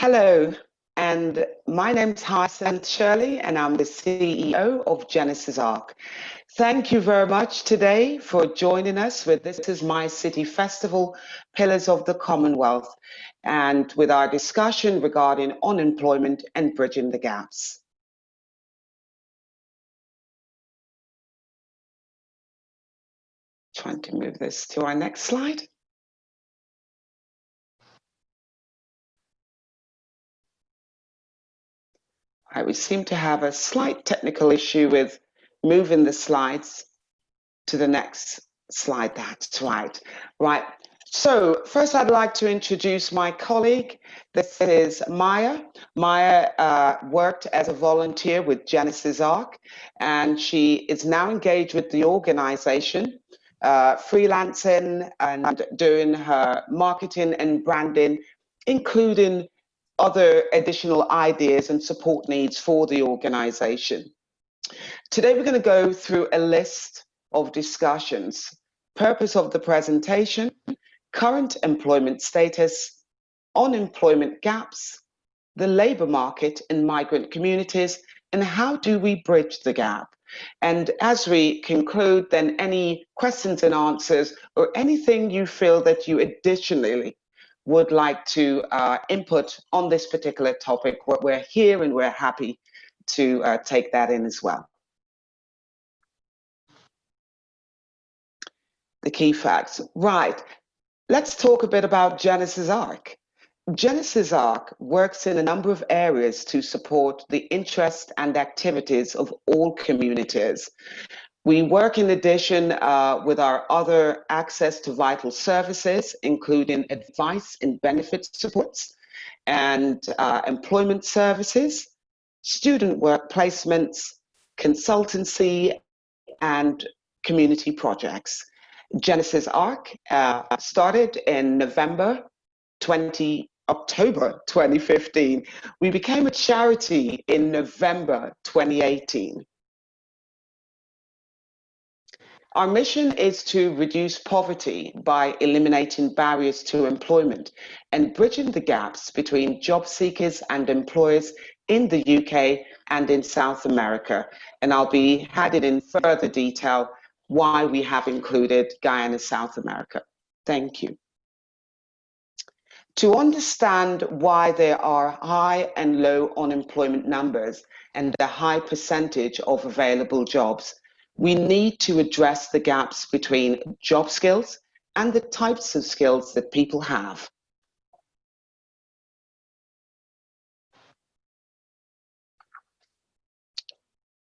Hello, and my name's Hyacinth Shirley, and I'm the CEO of Genisys ARCt. Thank you very much today for joining us with This Is My City Festival, Pillars of the Commonwealth, and with our discussion regarding unemployment and bridging the gaps. Trying to move this to our next slide. All right, we seem to have a slight technical issue with moving the slides to the next slide. That's right. Right. So first I'd like to introduce my colleague. This is Maya. Maya worked as a volunteer with Genisys ARCt, and she is now engaged with the organization, freelancing and doing her marketing and branding, including other additional ideas and support needs for the organization. Today we're going to go through a list of discussions. Purpose of the presentation: current employment status, unemployment gaps, the labor market in migrant communities, and how do we bridge the gap? And as we conclude, then any questions and answers or anything you feel that you additionally would like to input on this particular topic, we're here and we're happy to take that in as well. The key facts. Right. Let's talk a bit about Genisys ARCt. Genisys ARCt works in a number of areas to support the interests and activities of all communities. We work in addition with our other access to vital services, including advice and benefit supports and employment services, student work placements, consultancy, and community projects. Genisys ARCt started in October 2015. We became a charity in November 2018. Our mission is to reduce poverty by eliminating barriers to employment and bridging the gaps between job seekers and employers in the UK and in South America. And I'll be adding in further detail why we have included Guyana, South America. Thank you. To understand why there are high and low unemployment numbers and a high percentage of available jobs, we need to address the gaps between job skills and the types of skills that people have.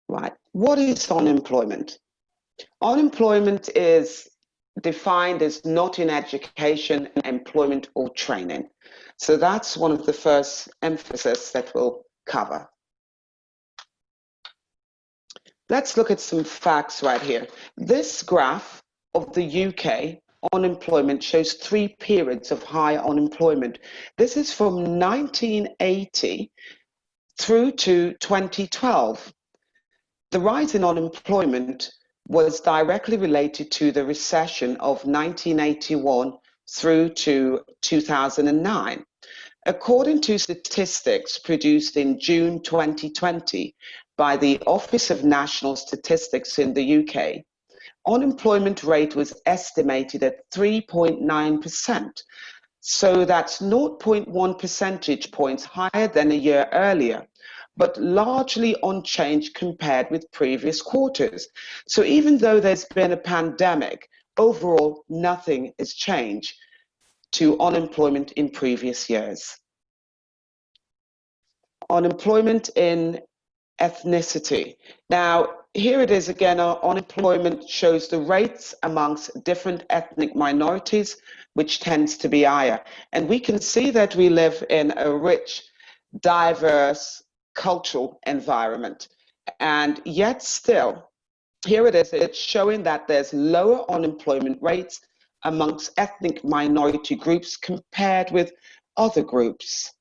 Right. What is unemployment? Unemployment is defined as not in education, employment, or training. So that's one of the first emphasis that we'll cover. Let's look at some facts right here. This graph of the UK unemployment shows 3 periods of high unemployment. This is from 1980 through to 2012. The rise in unemployment was directly related to the recession of 1981 through to 2009. According to statistics produced in June 2020 by the Office of National Statistics in the UK, unemployment rate was estimated at 3.9%. So that's 0.1 percentage points higher than a year earlier, but largely unchanged compared with previous quarters. So even though there's been a pandemic, overall nothing has changed to unemployment in previous years. Unemployment in ethnicity. Now, here it is again, unemployment shows the rates amongst different ethnic minorities, which tends to be higher. And we can see that we live in a rich, diverse, cultural environment, and yet still here it is, it's showing that there's lower unemployment rates amongst ethnic minority groups compared with other groups.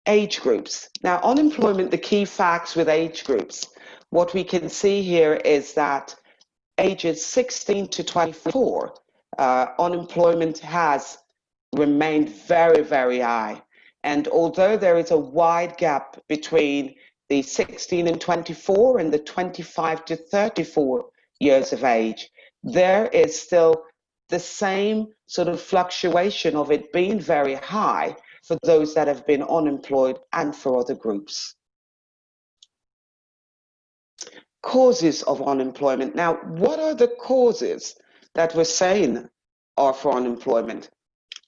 Age groups. Now, unemployment, the key facts with age groups, what we can see here is that ages 16 to 24 unemployment has remained very, very high. And although there is a wide gap between the 16 and 24 and the 25 to 34 years of age, there is still the same sort of fluctuation of it being very high for those that have been unemployed and for other groups. Causes of unemployment. Now, what are the causes that we're saying are for unemployment?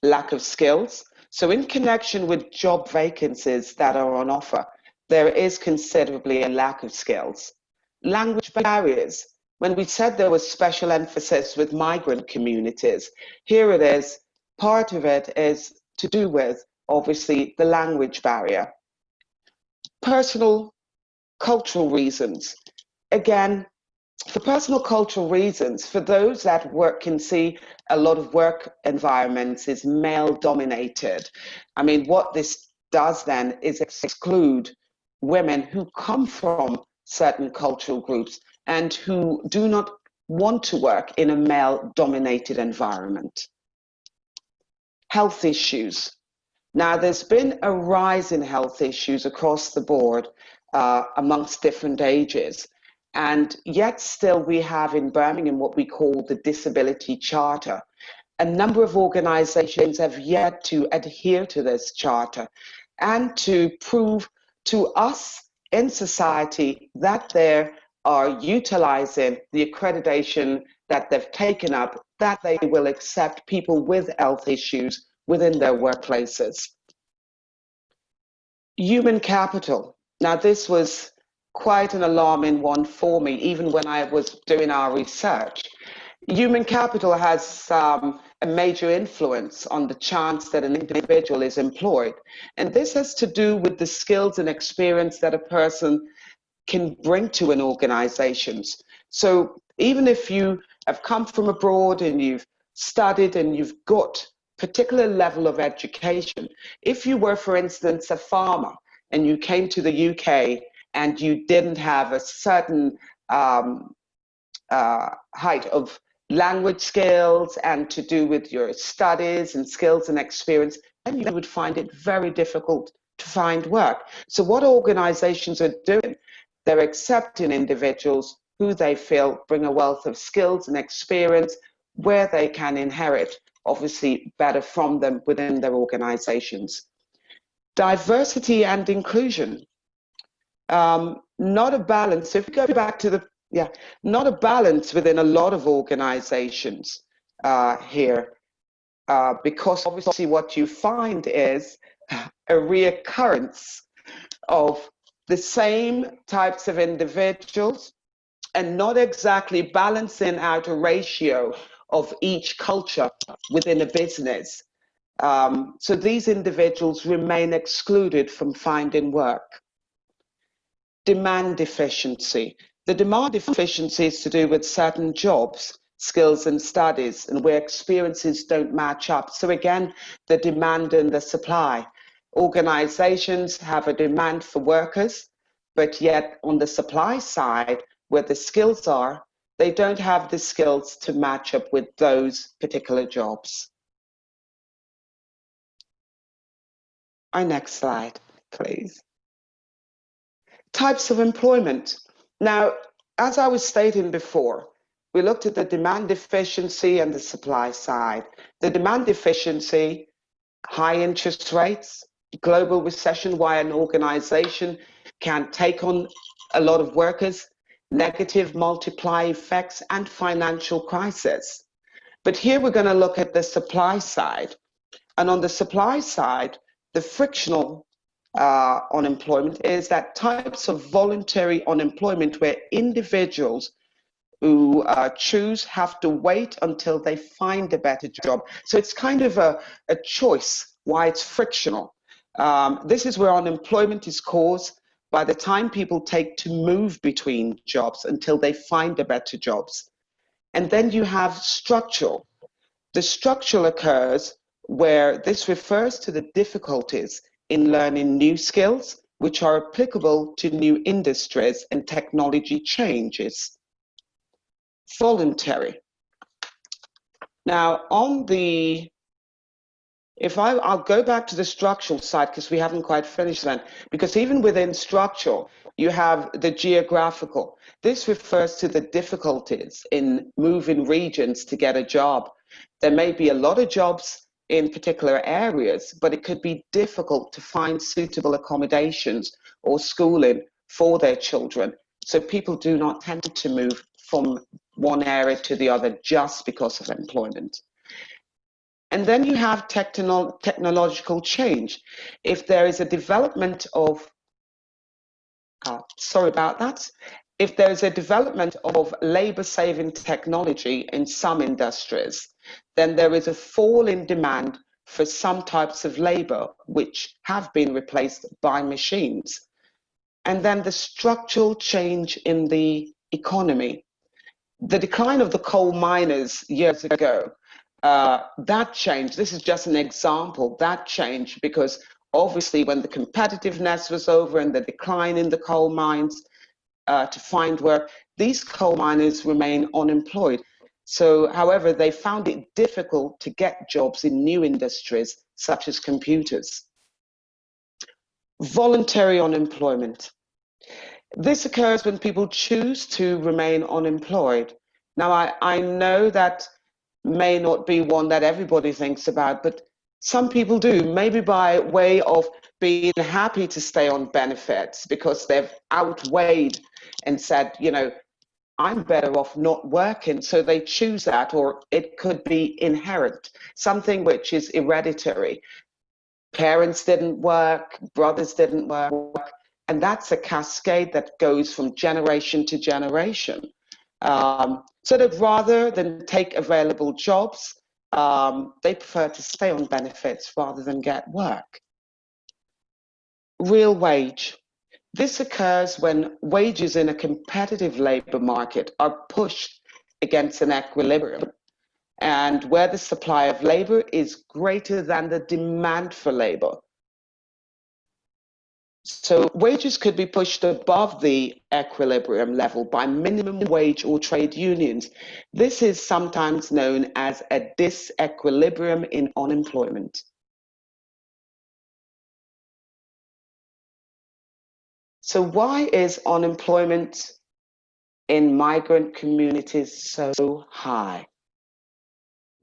Lack of skills. So in connection with job vacancies that are on offer, there is considerably a lack of skills. Language barriers. When we said there was special emphasis with migrant communities, here it is, part of it is to do with, obviously, the language barrier. Personal cultural reasons. Again, for personal cultural reasons, for those that can see a lot of work environments is male dominated. I mean, what this does then is exclude women who come from certain cultural groups and who do not want to work in a male dominated environment. Health issues. Now, there's been a rise in health issues across the board amongst different ages. And yet still we have in Birmingham what we call the Disability Charter. A number of organisations have yet to adhere to this charter and to prove to us in society that they are utilising the accreditation that they've taken up, that they will accept people with health issues within their workplaces. Human capital. Now, this was quite an alarming one for me, even when I was doing our research. Human capital has a major influence on the chance that an individual is employed. And this has to do with the skills and experience that a person can bring to an organization. So even if you have come from abroad and you've studied and you've got a particular level of education, if you were, for instance, a farmer and you came to the UK and you didn't have a certain height of language skills and to do with your studies and skills and experience, then you would find it very difficult to find work. So what organizations are doing, they're accepting individuals who they feel bring a wealth of skills and experience where they can inherit, obviously, better from them within their organizations. Diversity and inclusion. Not a balance. If we go back to not a balance within a lot of organizations here, because obviously what you find is a reoccurrence of the same types of individuals and not exactly balancing out a ratio of each culture within a business. So these individuals remain excluded from finding work. Demand deficiency. The demand deficiency is to do with certain jobs, skills and studies, and where experiences don't match up. So again, the demand and the supply. Organizations have a demand for workers, but yet on the supply side, where the skills are, they don't have the skills to match up with those particular jobs. Our next slide, please. Types of employment. Now, as I was stating before, we looked at the demand deficiency and the supply side. The demand deficiency, high interest rates, global recession, why an organization can take on a lot of workers, negative multiply effects, and financial crisis. But here we're going to look at the supply side. And on the supply side, the frictional unemployment is that types of voluntary unemployment where individuals who choose have to wait until they find a better job. So it's kind of a choice why it's frictional. This is where unemployment is caused by the time people take to move between jobs until they find a better jobs. And then you have structural. The structural occurs where this refers to the difficulties in learning new skills, which are applicable to new industries and technology changes. Voluntary. Now, on the I'll go back to the structural side because we haven't quite finished then, because even within structural, you have the geographical. This refers to the difficulties in moving regions to get a job. There may be a lot of jobs in particular areas, but it could be difficult to find suitable accommodations or schooling for their children. So people do not tend to move from one area to the other just because of employment. And then you have technological change. If there is a development of, sorry about that, if there is a development of labor-saving technology in some industries, then there is a fall in demand for some types of labor which have been replaced by machines. And then the structural change in the economy. The decline of the coal miners years ago, that changed. This is just an example. That changed because obviously when the competitiveness was over and the decline in the coal mines to find work, these coal miners remain unemployed. So, however, they found it difficult to get jobs in new industries such as computers. Voluntary unemployment. This occurs when people choose to remain unemployed. Now, I know that may not be one that everybody thinks about, but some people do, maybe by way of being happy to stay on benefits because they've outweighed and said, you know, I'm better off not working. So they choose that, or it could be inherent, something which is hereditary. Parents didn't work, brothers didn't work, and that's a cascade that goes from generation to generation. So that rather than take available jobs, they prefer to stay on benefits rather than get work. Real wage. This occurs when wages in a competitive labor market are pushed against an equilibrium, and where the supply of labor is greater than the demand for labor. So wages could be pushed above the equilibrium level by minimum wage or trade unions. This is sometimes known as a disequilibrium in unemployment. So why is unemployment in migrant communities so high?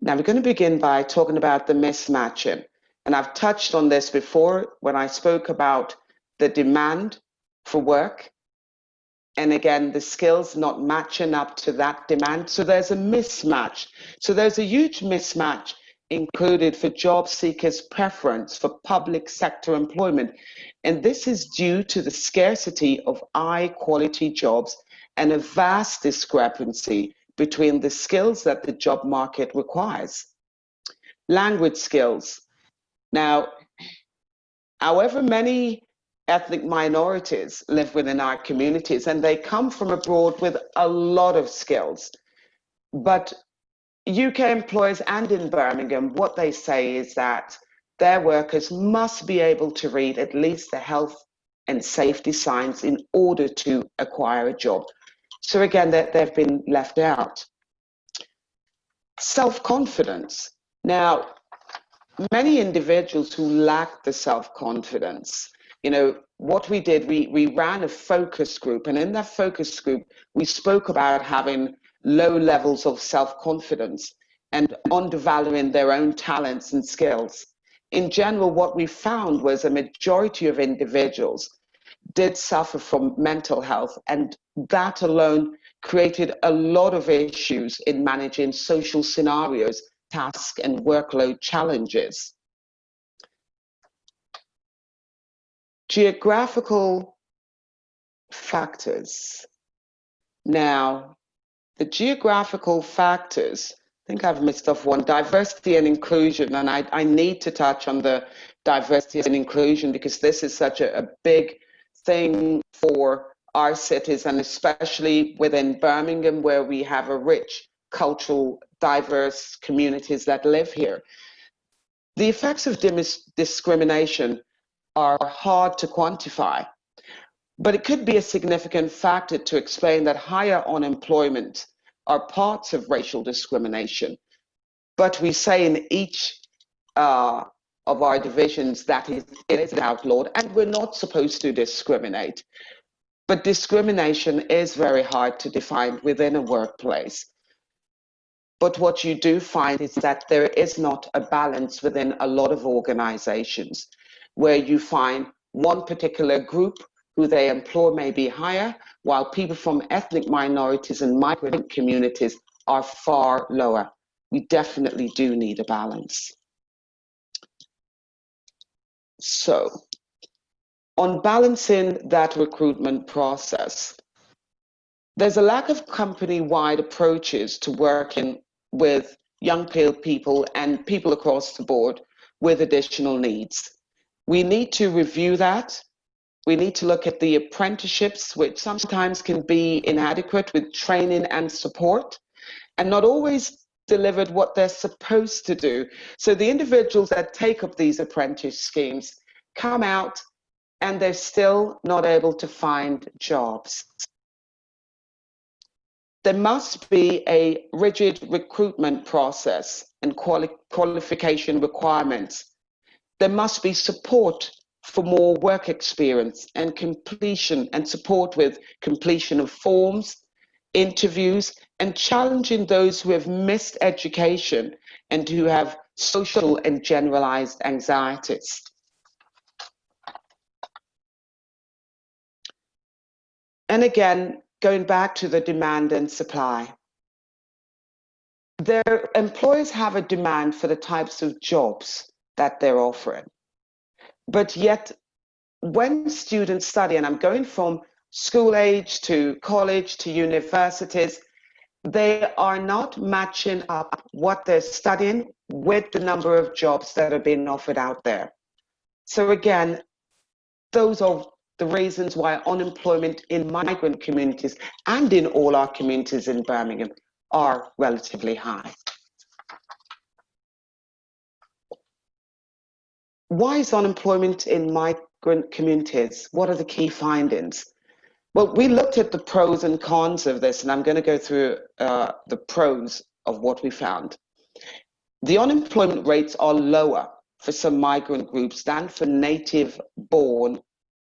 Now we're going to begin by talking about the mismatching. And I've touched on this before when I spoke about the demand for work. And again, the skills not matching up to that demand. So there's a mismatch. So there's a huge mismatch included for job seekers' preference for public sector employment. And this is due to the scarcity of high quality jobs and a vast discrepancy between the skills that the job market requires. Language skills. Now, however many ethnic minorities live within our communities and they come from abroad with a lot of skills, but UK employers and in Birmingham, what they say is that their workers must be able to read at least the health and safety signs in order to acquire a job. So again, they've been left out. Self-confidence. Now, many individuals who lack the self-confidence, you know, what we did, we ran a focus group, and in that focus group, we spoke about having low levels of self-confidence and undervaluing their own talents and skills. In general, what we found was a majority of individuals did suffer from mental health, and that alone created a lot of issues in managing social scenarios, tasks, and workload challenges. Geographical factors. Now, the geographical factors, I think I've missed off one, diversity and inclusion, and I need to touch on the diversity and inclusion because this is such a big thing for our cities, and especially within Birmingham, where we have a rich cultural, diverse communities that live here. The effects of discrimination are hard to quantify, but it could be a significant factor to explain that higher unemployment are parts of racial discrimination. But we say in each of our divisions that it is outlawed, and we're not supposed to discriminate. But discrimination is very hard to define within a workplace. But what you do find is that there is not a balance within a lot of organizations where you find one particular group who they employ may be higher, while people from ethnic minorities and migrant communities are far lower. We definitely do need a balance. So, on balancing that recruitment process, there's a lack of company-wide approaches to working with young people and people across the board with additional needs. We need to review that. We need to look at the apprenticeships, which sometimes can be inadequate with training and support, and not always delivered what they're supposed to do. So the individuals that take up these apprentice schemes come out and they're still not able to find jobs. There must be a rigid recruitment process and qualification requirements. There must be support for more work experience and completion and support with completion of forms, interviews, and challenging those who have missed education and who have social and generalized anxieties. And again, going back to the demand and supply, their employers have a demand for the types of jobs that they're offering. But yet, when students study, and I'm going from school age to college to universities, they are not matching up what they're studying with the number of jobs that are being offered out there. So again, those are the reasons why unemployment in migrant communities and in all our communities in Birmingham are relatively high. Why is unemployment in migrant communities? What are the key findings? Well, we looked at the pros and cons of this, and I'm going to go through the pros of what we found. The unemployment rates are lower for some migrant groups than for native-born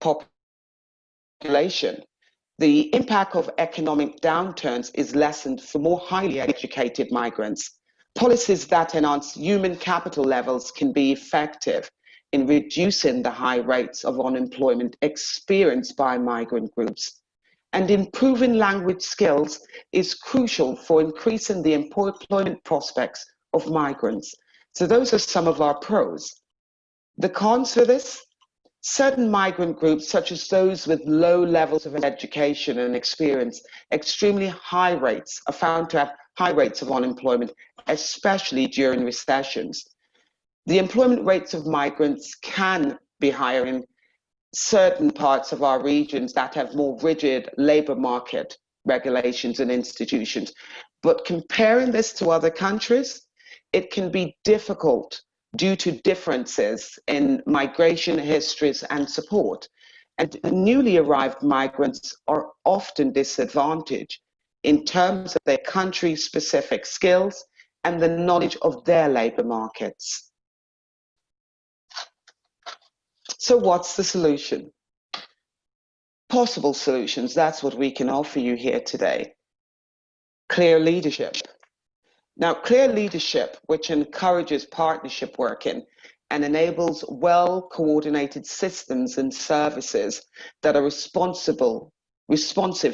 population. The impact of economic downturns is lessened for more highly educated migrants. Policies that enhance human capital levels can be effective in reducing the high rates of unemployment experienced by migrant groups. And improving language skills is crucial for increasing the employment prospects of migrants. So those are some of our pros. The cons for this: certain migrant groups, such as those with low levels of education and experience, extremely high rates are found to have high rates of unemployment, especially during recessions. The employment rates of migrants can be higher in certain parts of our regions that have more rigid labor market regulations and institutions. But comparing this to other countries, it can be difficult due to differences in migration histories and support. And newly arrived migrants are often disadvantaged in terms of their country-specific skills and the knowledge of their labor markets. So what's the solution? Possible solutions, that's what we can offer you here today. Clear leadership. Now, clear leadership, which encourages partnership working and enables well-coordinated systems and services that are responsive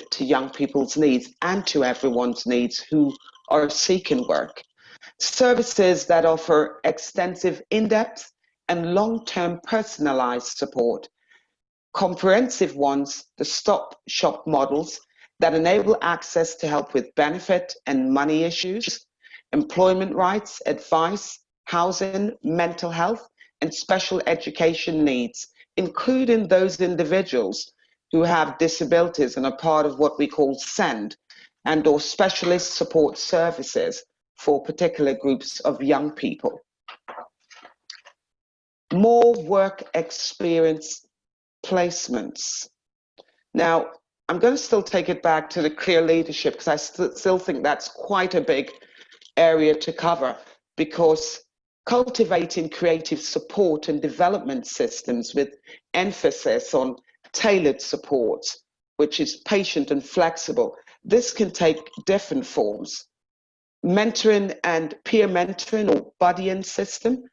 to young people's needs and to everyone's needs who are seeking work. Services that offer extensive, in-depth and long-term personalized support. Comprehensive ones, the stop-shop models that enable access to help with benefit and money issues, employment rights, advice, housing, mental health, and special education needs, including those individuals who have disabilities and are part of what we call SEND, and or specialist support services for particular groups of young people. More work experience placements. Now, I'm going to still take it back to the clear leadership because I still think that's quite a big area to cover, because cultivating creative support and development systems with emphasis on tailored support, which is patient and flexible. This can take different forms. Mentoring and peer mentoring or buddying system,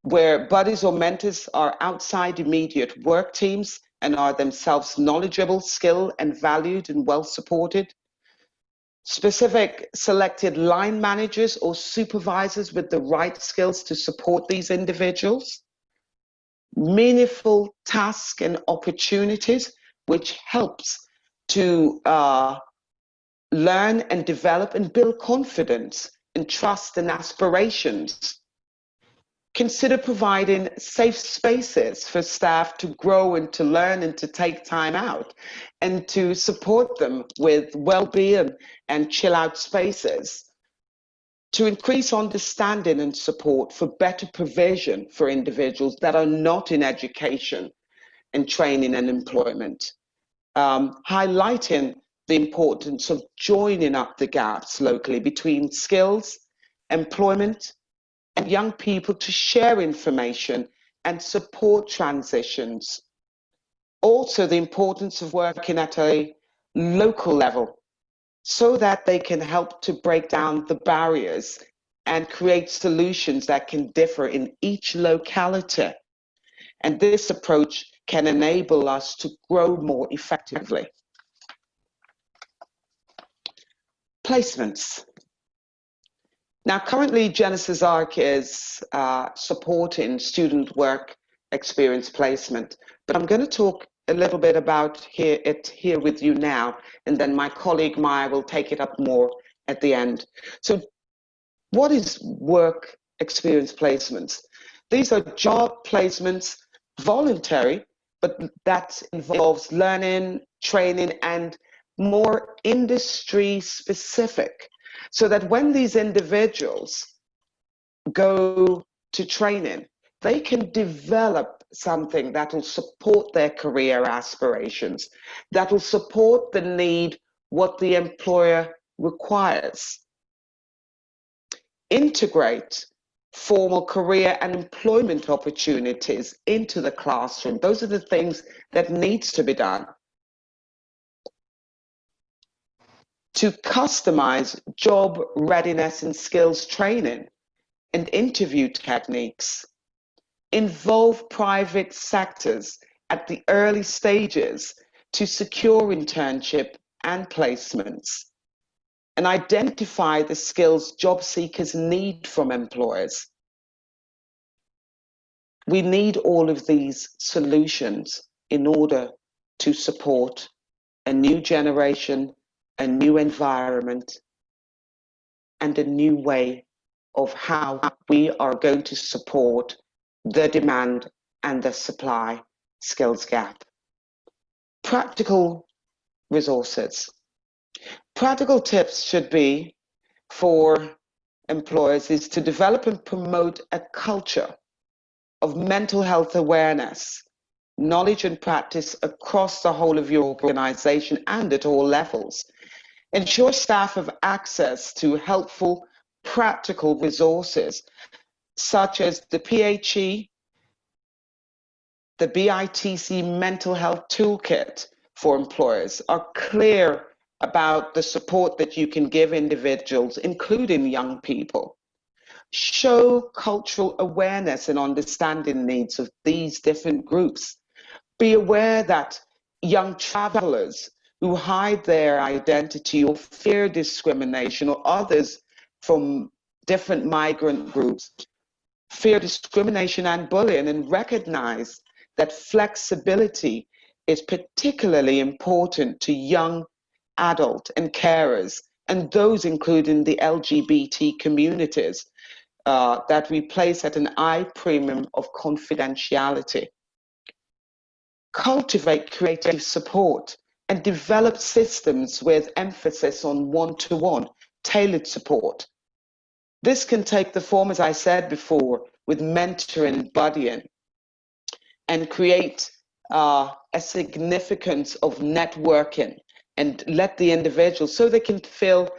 where buddies or mentors are outside immediate work teams and are themselves knowledgeable, skilled, and valued and well supported. Specific selected line managers or supervisors with the right skills to support these individuals. Meaningful tasks and opportunities, which helps to learn and develop and build confidence and trust and aspirations. Consider providing safe spaces for staff to grow and to learn and to take time out, and to support them with well-being and chill out spaces. To increase understanding and support for better provision for individuals that are not in education and training and employment. Highlighting the importance of joining up the gaps locally between skills, employment, and young people to share information and support transitions. Also, the importance of working at a local level so that they can help to break down the barriers and create solutions that can differ in each locality. And this approach can enable us to grow more effectively. Placements. Now, currently, Genisys ARCt is supporting student work experience placement, but I'm going to talk a little bit about it here with you now, and then my colleague Maya will take it up more at the end. So what is work experience placements? These are job placements, voluntary, but that involves learning, training, and more industry specific, so that when these individuals go to training, they can develop something that will support their career aspirations, that will support the need, what the employer requires. Integrate formal career and employment opportunities into the classroom. Those are the things that needs to be done. To customize job readiness and skills training and interview techniques. Involve private sectors at the early stages to secure internship and placements. And identify the skills job seekers need from employers. We need all of these solutions in order to support a new generation, a new environment, and a new way of how we are going to support the demand and the supply skills gap. Practical resources. Practical tips should be for employers is to develop and promote a culture of mental health awareness, knowledge and practice across the whole of your organization and at all levels. Ensure staff have access to helpful practical resources such as the PHE, the BITC Mental Health Toolkit for employers, are clear about the support that you can give individuals, including young people. Show cultural awareness and understanding needs of these different groups. Be aware that young travelers who hide their identity or fear discrimination, or others from different migrant groups fear discrimination and bullying, and recognize that flexibility is particularly important to young adult and carers, and those including the LGBT communities, that we place at an high premium of confidentiality. Cultivate creative support and develop systems with emphasis on one-to-one, tailored support. This can take the form, as I said before, with mentoring and buddying, and create a significance of networking, and let the individual, so they can feel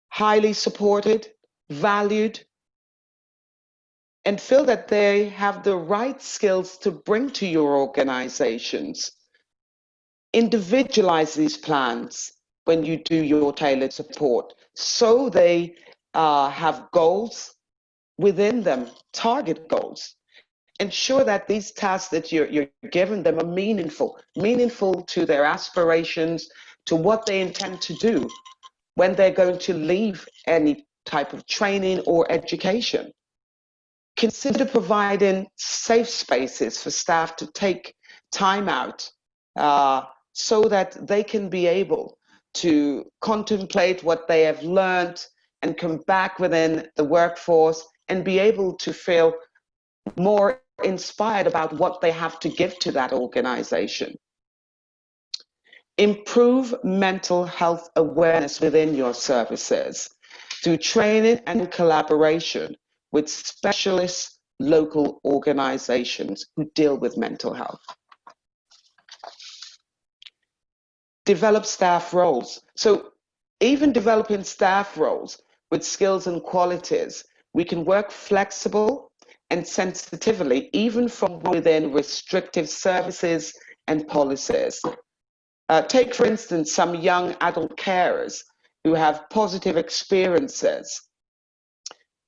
highly supported, valued, and feel that they have the right skills to bring to your organizations. Individualize these plans when you do your tailored support so they have goals within them, target goals. Ensure that these tasks that you're giving them are meaningful to their aspirations, to what they intend to do when they're going to leave any type of training or education. Consider providing safe spaces for staff to take time out so that they can be able to contemplate what they have learned and come back within the workforce and be able to feel more inspired about what they have to give to that organization. Improve mental health awareness within your services through training and collaboration with specialist local organizations who deal with mental health. Develop staff roles. So even developing staff roles with skills and qualities, we can work flexible and sensitively, even from within restrictive services and policies. Take, for instance, some young adult carers who have positive experiences,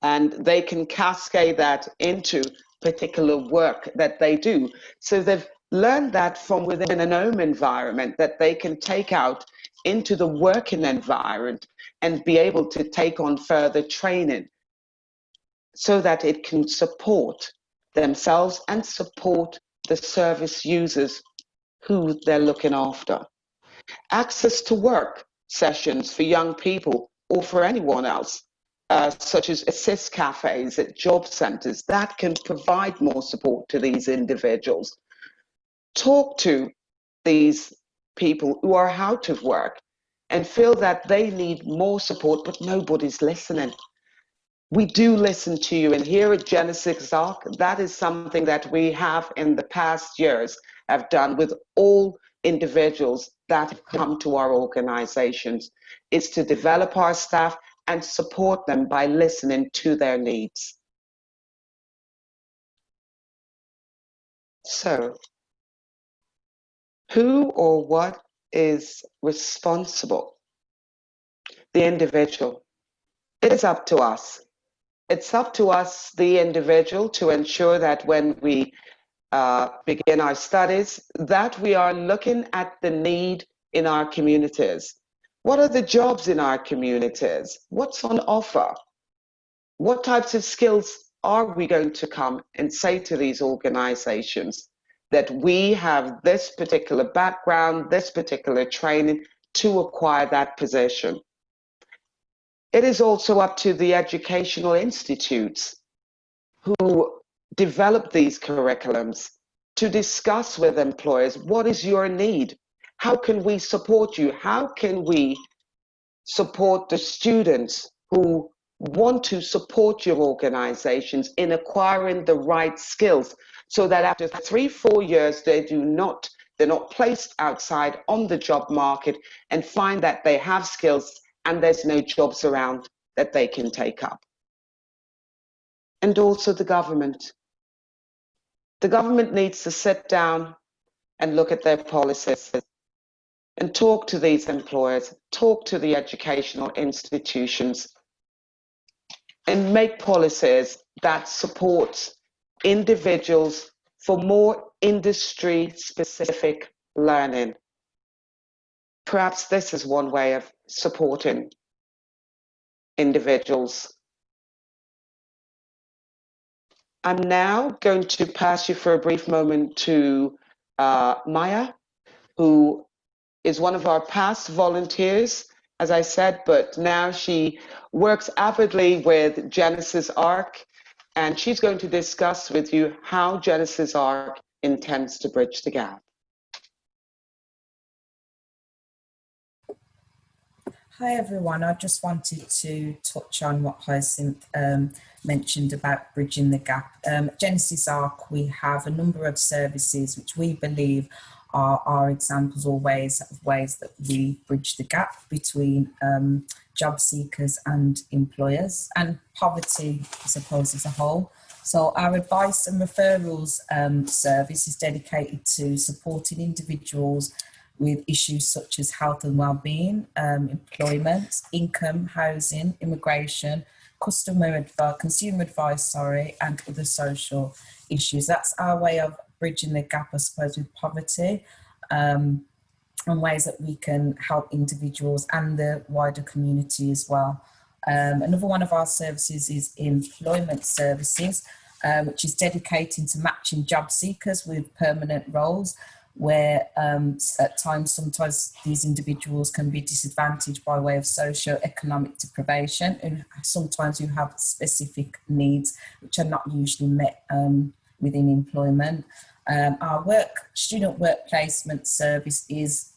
and they can cascade that into particular work that they do. So they've learned that from within an home environment that they can take out into the working environment and be able to take on further training so that it can support themselves and support the service users who they're looking after. Access to work sessions for young people or for anyone else, such as assist cafes at job centres, that can provide more support to these individuals. Talk to these people who are out of work and feel that they need more support, but nobody's listening. We do listen to you, and here at Genisys ARCt, that is something that we have in the past years have done with all individuals that have come to our organizations, is to develop our staff and support them by listening to their needs. So, who or what is responsible? The individual. It is up to us. It's up to us, the individual, to ensure that when we begin our studies, that we are looking at the need in our communities. What are the jobs in our communities? What's on offer? What types of skills are we going to come and say to these organizations that we have this particular background, this particular training to acquire that position? It is also up to the educational institutes who develop these curriculums to discuss with employers, what is your need? How can we support you? How can we support the students who want to support your organizations in acquiring the right skills so that after 3-4 years, they're not placed outside on the job market and find that they have skills and there's no jobs around that they can take up. And also the government. The government needs to sit down and look at their policies and talk to these employers, talk to the educational institutions, and make policies that support individuals for more industry-specific learning. Perhaps this is one way of supporting individuals. I'm now going to pass you for a brief moment to Maya, who is one of our past volunteers, as I said, but now she works avidly with Genisys ARCt, and she's going to discuss with you how Genisys ARCt intends to bridge the gap. Hi everyone, I just wanted to touch on what Hyacinth mentioned about bridging the gap. Genisys ARCt, we have a number of services which we believe are examples or ways that we bridge the gap between job seekers and employers and poverty, I suppose, as a whole. So our advice and referrals service is dedicated to supporting individuals with issues such as health and well-being, employment, income, housing, immigration, consumer advice, and other social issues. That's our way of bridging the gap, I suppose, with poverty, and ways that we can help individuals and the wider community as well. Another one of our services is employment services, which is dedicated to matching job seekers with permanent roles, where at times, sometimes these individuals can be disadvantaged by way of socio-economic deprivation, and sometimes you have specific needs which are not usually met within employment. Our student work placement service is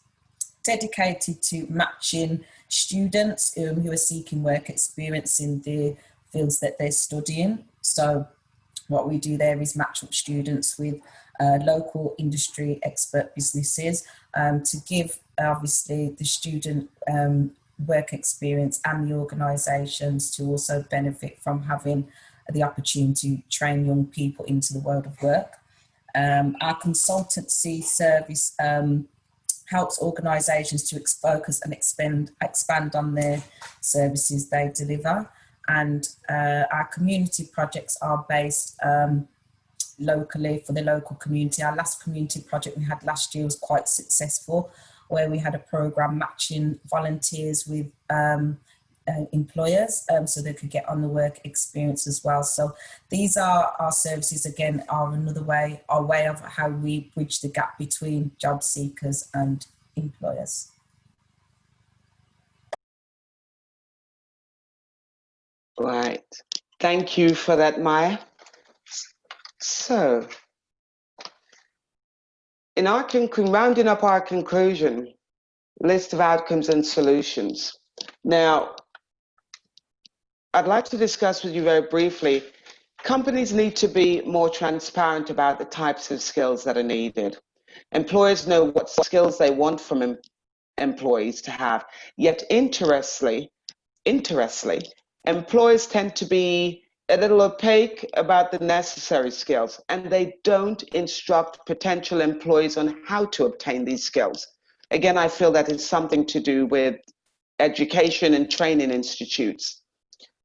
dedicated to matching students who are seeking work experience in the fields that they're studying. So what we do there is match up students with local industry expert businesses to give, obviously, the student work experience and the organisations to also benefit from having the opportunity to train young people into the world of work. Our consultancy service helps organisations to focus and expand on their services they deliver. And our community projects are based locally for the local community. Our last community project we had last year was quite successful, where we had a programme matching volunteers with employers so they could get on the work experience as well. So these are our services, again, are another way, our way of how we bridge the gap between job seekers and employers. Right. Thank you for that, Maya. So, in our rounding up our conclusion, list of outcomes and solutions. Now, I'd like to discuss with you very briefly, companies need to be more transparent about the types of skills that are needed. Employers know what skills they want from employees to have, yet interestingly, employers tend to be a little opaque about the necessary skills, and they don't instruct potential employees on how to obtain these skills. Again, I feel that is something to do with education and training institutes.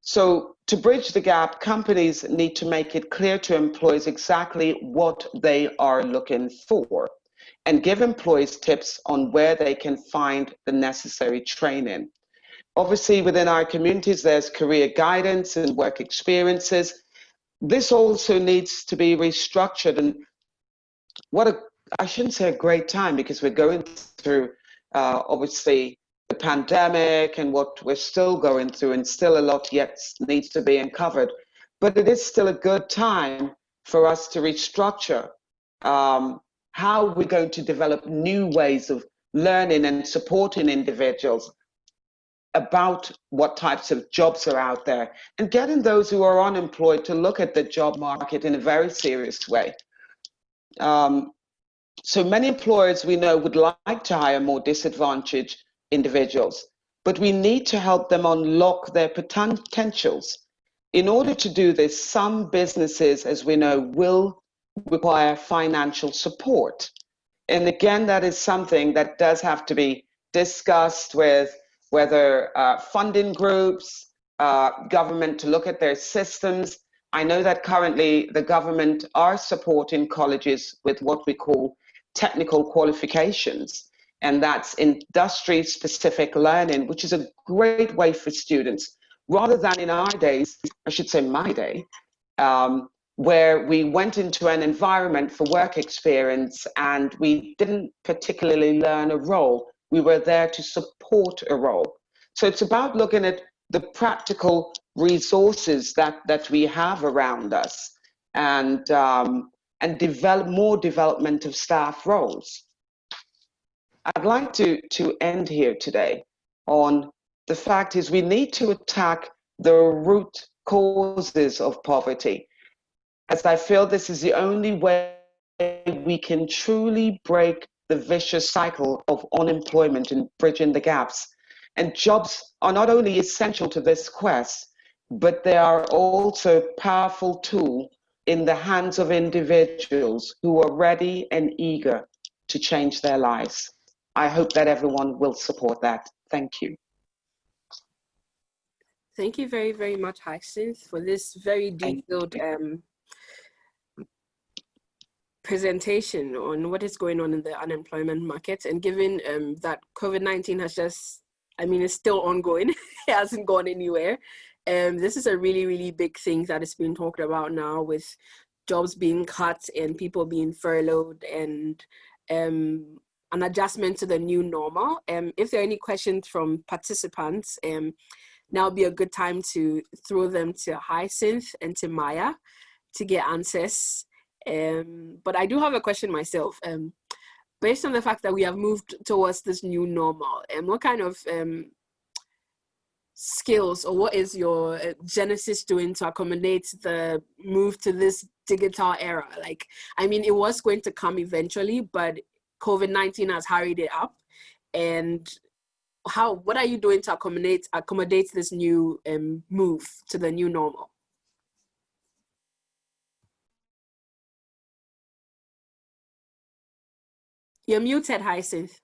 So to bridge the gap, companies need to make it clear to employees exactly what they are looking for and give employees tips on where they can find the necessary training. Obviously, within our communities, there's career guidance and work experiences. This also needs to be restructured. And I shouldn't say a great time, because we're going through, obviously, the pandemic and what we're still going through, and still a lot yet needs to be uncovered. But it is still a good time for us to restructure how we're going to develop new ways of learning and supporting individuals about what types of jobs are out there, and getting those who are unemployed to look at the job market in a very serious way. So many employers we know would like to hire more disadvantaged individuals, but we need to help them unlock their potentials. In order to do this, some businesses, as we know, will require financial support. And again, that is something that does have to be discussed with whether funding groups, government, to look at their systems. I know that currently the government are supporting colleges with what we call technical qualifications, and that's industry-specific learning, which is a great way for students, rather than in our days, I should say my day, where we went into an environment for work experience and we didn't particularly learn a role. We were there to support a role. So it's about looking at the practical resources that we have around us, and develop more development of staff roles. I'd like to end here today on the fact is we need to attack the root causes of poverty, as I feel this is the only way we can truly break the vicious cycle of unemployment and bridging the gaps. And jobs are not only essential to this quest, but they are also a powerful tool in the hands of individuals who are ready and eager to change their lives. I hope that everyone will support that. Thank you. Thank you very, very much, Hyacinth, for this very detailed presentation on what is going on in the unemployment market. And given that COVID-19 has just, it's still ongoing, it hasn't gone anywhere. This is a really, really big thing that is being talked about now, with jobs being cut and people being furloughed, and an adjustment to the new normal. If there are any questions from participants, now would be a good time to throw them to Hyacinth and to Maya to get answers. But I do have a question myself. Based on the fact that we have moved towards this new normal, what kind of skills, or what is your Genisys doing to accommodate the move to this digital era? Like, it was going to come eventually, but COVID-19 has hurried it up. And what are you doing to accommodate this new move to the new normal? You're muted, Hyacinth.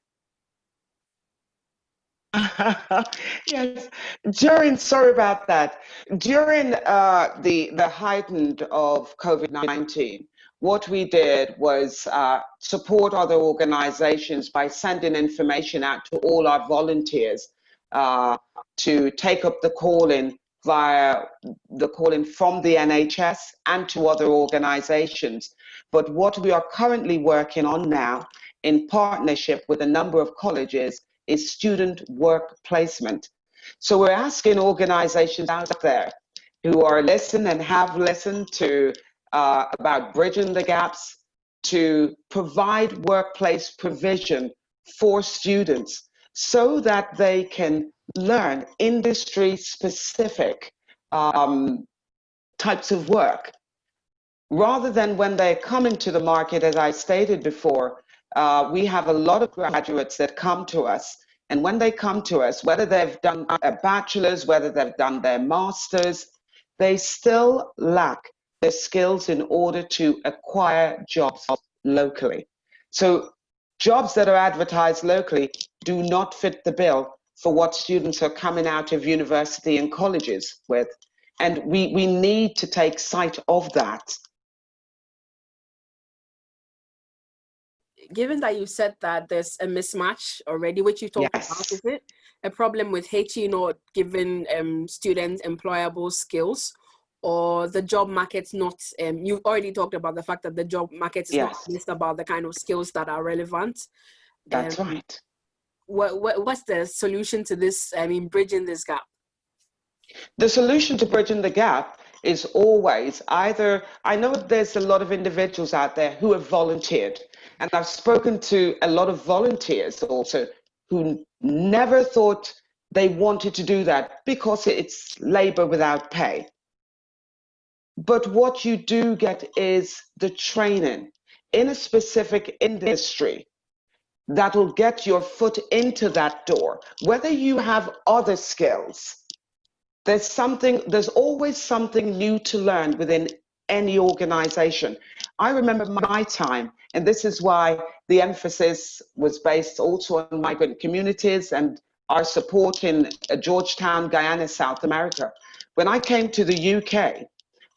Yes, sorry about that. During the heightened of COVID-19, what we did was support other organizations by sending information out to all our volunteers to take up the calling via the calling from the NHS and to other organizations. But what we are currently working on now, in partnership with a number of colleges, is student work placement. So we're asking organizations out there who are listening and have listened to about bridging the gaps to provide workplace provision for students so that they can learn industry-specific types of work, rather than when they're coming to the market. As I stated before, we have a lot of graduates that come to us, and when they come to us, whether they've done a bachelor's, whether they've done their master's, they still lack the skills in order to acquire jobs locally. So jobs that are advertised locally do not fit the bill for what students are coming out of university and colleges with. And we need to take sight of that. Given that you said that there's a mismatch already, which you talked about, is it a problem with HE not giving students employable skills, or the job market's not, you've already talked about the fact that the job market is not just about the kind of skills that are relevant. That's right. What's the solution to this, bridging this gap? The solution to bridging the gap is always either, I know there's a lot of individuals out there who have volunteered, and I've spoken to a lot of volunteers also who never thought they wanted to do that because it's labor without pay. But what you do get is the training in a specific industry that will get your foot into that door. Whether you have other skills, there's always something new to learn within any organization. I remember my time, and this is why the emphasis was based also on migrant communities and our support in Georgetown, Guyana, South America. When I came to the UK,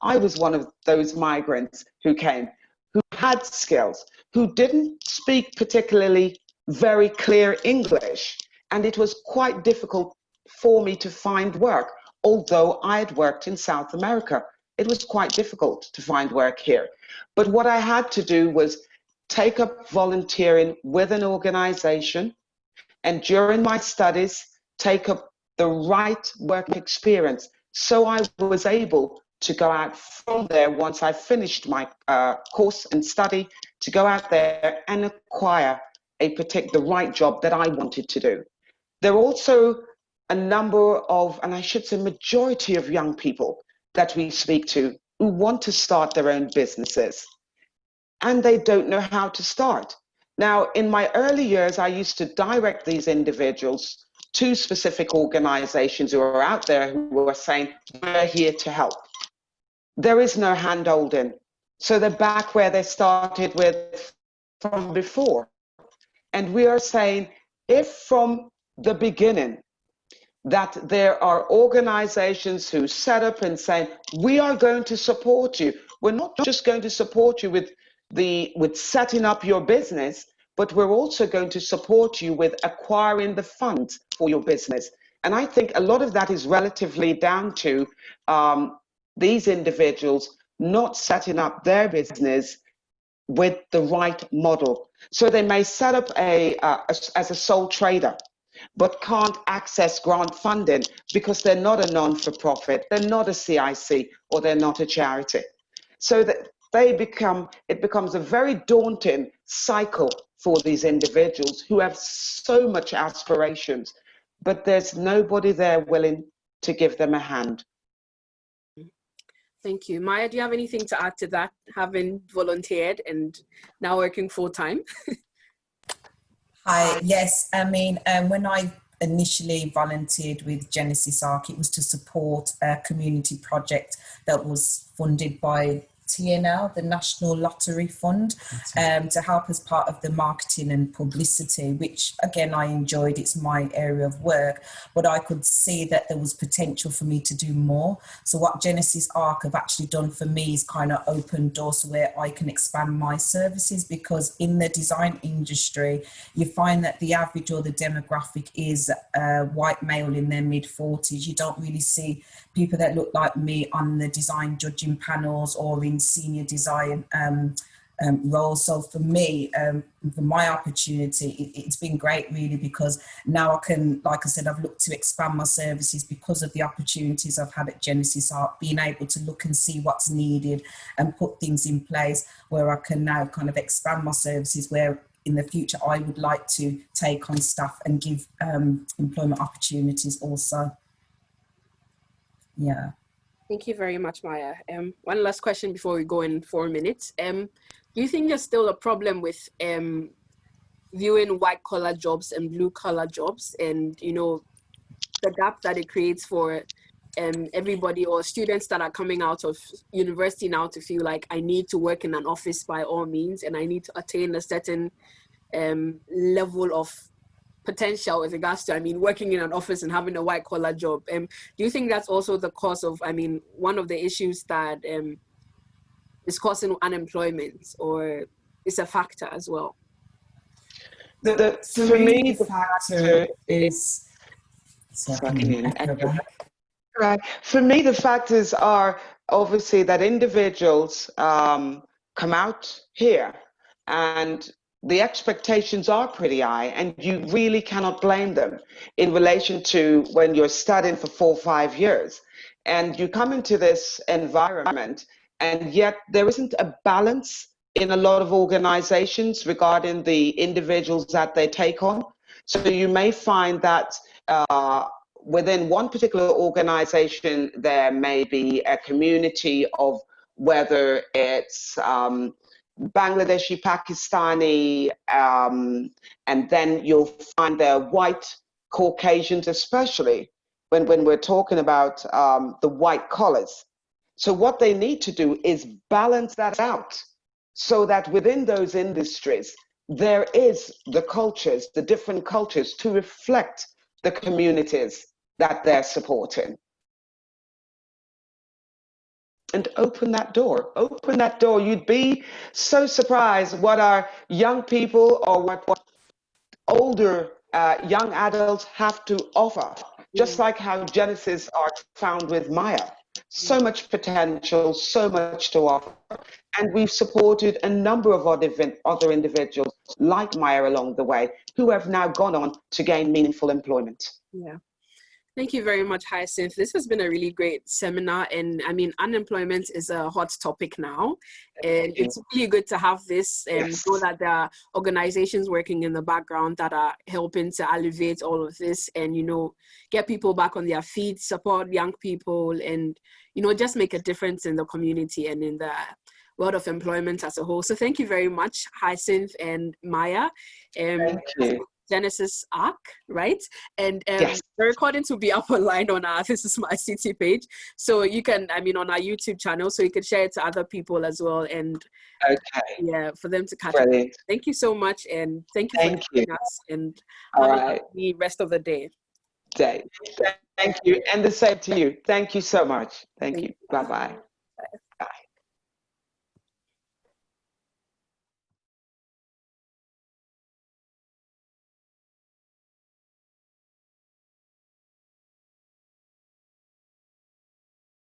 I was one of those migrants who came, who had skills, who didn't speak particularly very clear English, and it was quite difficult for me to find work. Although I had worked in South America, it was quite difficult to find work here. But what I had to do was take up volunteering with an organization, and during my studies, take up the right work experience. So I was able to go out from there once I finished my course and study, to go out there and acquire the right job that I wanted to do. There are also a number of, and I should say majority of young people that we speak to who want to start their own businesses, and they don't know how to start. Now, in my early years, I used to direct these individuals to specific organizations who are out there who are saying, we're here to help. There is no hand-holding. So they're back where they started with from before. And we are saying, if from the beginning that there are organizations who set up and say, we are going to support you. We're not just going to support you with setting up your business, but we're also going to support you with acquiring the funds for your business. And I think a lot of that is relatively down to these individuals not setting up their business with the right model. So they may set up as a sole trader, but can't access grant funding because they're not a non-for-profit, they're not a CIC, or they're not a charity. So that it becomes a very daunting cycle for these individuals who have so much aspirations, but there's nobody there willing to give them a hand. Thank you. Maya, do you have anything to add to that, having volunteered and now working full-time? Hi, yes, I mean, when I initially volunteered with Genisys ARCt, it was to support a community project that was funded by TNL, the National Lottery Fund, to help as part of the marketing and publicity, which again I enjoyed. It's my area of work, but I could see that there was potential for me to do more. So what Genisys ARCt have actually done for me is kind of open doors where I can expand my services, because in the design industry you find that the average or the demographic is white male in their mid-40s. You don't really see people that look like me on the design judging panels or in senior design roles. So for me, for my opportunity, it's been great really, because now I can, like I said, I've looked to expand my services because of the opportunities I've had at Genisys ARCt, being able to look and see what's needed and put things in place where I can now kind of expand my services, where in the future I would like to take on staff and give employment opportunities also. Yeah. Thank you very much, Maya. One last question before we go in 4 minutes. Do you think there's still a problem with viewing white collar jobs and blue collar jobs, and you know the gap that it creates for everybody or students that are coming out of university now to feel like I need to work in an office by all means, and I need to attain a certain level of potential with regards to, I mean, working in an office and having a white collar job. Do you think that's also the cause of, I mean, one of the issues that is causing unemployment, or is a factor as well? For me, the factor is... Right. For me, the factors are obviously that individuals come out here and the expectations are pretty high, and you really cannot blame them in relation to when you're studying for 4 or 5 years and you come into this environment, and yet there isn't a balance in a lot of organizations regarding the individuals that they take on. So you may find that within one particular organization, there may be a community of, whether it's Bangladeshi, Pakistani, and then you'll find there white Caucasians, especially when we're talking about the white collars. So what they need to do is balance that out so that within those industries, there is the cultures, the different cultures, to reflect the communities that they're supporting. And open that door. Open that door. You'd be so surprised what our young people or what older young adults have to offer. Just like how Genisys ARCt found with Maya. So much potential, so much to offer. And we've supported a number of other individuals like Maya along the way, who have now gone on to gain meaningful employment. Yeah. Thank you very much, Hyacinth. This has been a really great seminar. And I mean, unemployment is a hot topic now. And it's really good to have this and know that there are organizations working in the background that are helping to alleviate all of this and, you know, get people back on their feet, support young people, and, you know, just make a difference in the community and in the world of employment as a whole. So thank you very much, Hyacinth and Maya. Thank you. Genisys ARC, right? And Yes. the recordings will be up online on our This Is My City page. So you can, on our YouTube channel, so you can share it to other people as well. And yeah, for them to catch up. Thank you so much. And thank you for joining us. And have a lovely rest of the day. Thank you. And the same to you. Thank you so much. Thank you. Bye-bye.